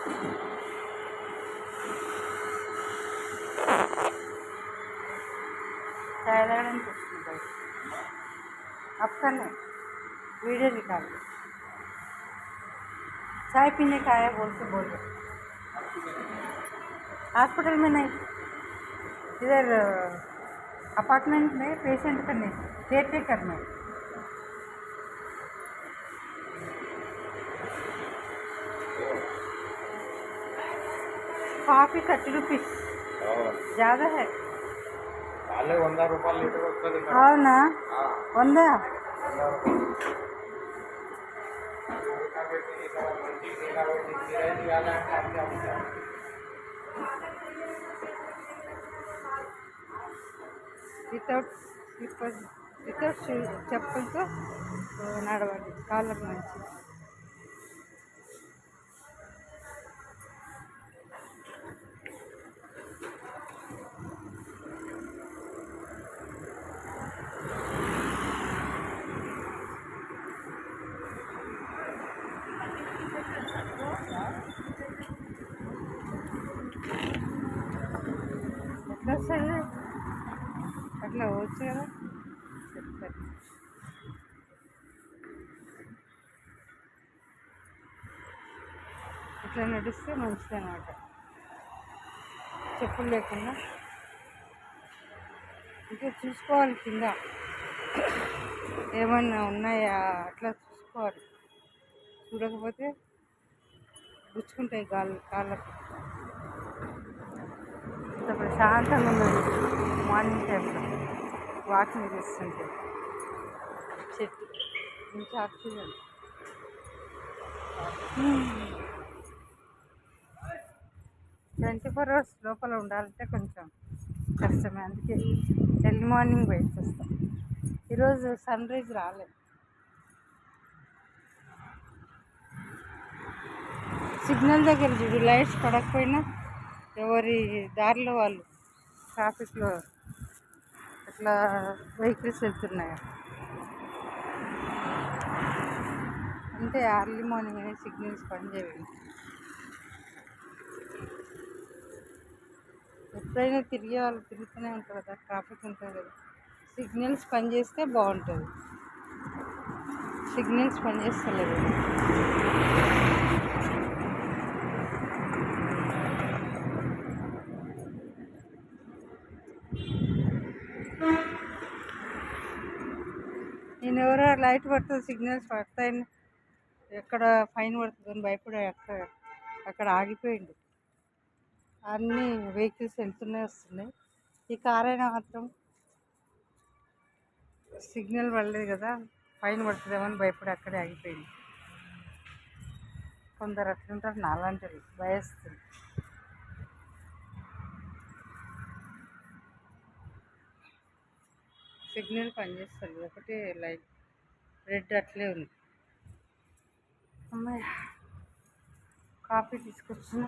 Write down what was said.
चाय తాగడానికి వస్తుంది బయట. అక్కడనే वीडियो निकाल चाय पीने का आया बोल के बोल रहे हॉस्पिटल में नहीं, इधर अपार्टमेंट में पेशेंट करने केयर टेकर में. कॉफ़ी 30 रुपीस ज़्यादा है. अरे 100 रूपये लीटर वस्तुंदी. అవునా 100. వితౌట్ స్లిప్పర్స్ వితౌట్ చెప్పులతో నడవాలి కాళ్ళకు మంచి. ఎట్లా వస్తుంది అట్లా వచ్చు కదా చెప్తారు. ఇట్లా నడిస్తే మంచిది అన్నమాట, చెప్పులు లేకుండా. ఇంకా చూసుకోవాలి కింద ఏమన్నా ఉన్నాయా అట్లా చూసుకోవాలి. చూడకపోతే గుచ్చుకుంటాయి కాళ్ళకు. ఇంత ప్రశాంతంగా ఉన్నది మార్నింగ్ టైంలో వాకింగ్ చేస్తుంటే. చెట్టు మంచి ఆక్సిజన్. 24 hours లోపల ఉండాలంటే కొంచెం కష్టమే. అందుకే ఎర్లీ మార్నింగ్ బయటకు వస్తాం. ఈరోజు సన్ రైజ్ రాలేదు. సిగ్నల్ దగ్గర చూడు, లైట్స్ పడకపోయినా ఎవరి దారిలో వాళ్ళు ట్రాఫిక్లో అట్లా వెహికల్స్ వెళ్తున్నాయి. అంటే ఎర్లీ మార్నింగ్ అనేది సిగ్నల్స్ పనిచేయండి. ఎప్పుడైనా తిరిగే వాళ్ళు తిరుగుతూనే ఉంటారు కదా, ట్రాఫిక్ ఉంటుంది కదా. సిగ్నల్స్ పనిచేస్తే బాగుంటుంది. సిగ్నల్స్ పనిచేస్తలేదు. నేను ఎవరో లైట్ పడుతుంది సిగ్నల్స్ పడతాయని ఎక్కడ ఫైన్ పడుతుందని భయపడి అక్కడ ఆగిపోయిండు. అన్ని వెహికల్స్ వెళ్తున్నాయి వస్తున్నాయి. ఈ కార్ అయినా మాత్రం సిగ్నల్ పడలేదు కదా, ఫైన్ పడుతుందేమని భయపడి అక్కడే ఆగిపోయింది. కొందరు అట్లుంటారు, నాలాంటి భయస్తుంది. సిగ్నల్ పనిచేస్తుంది, ఒకటే లైట్ రెడ్ అట్లే ఉంది. అమ్మాయి కాఫీ తీసుకొచ్చిన.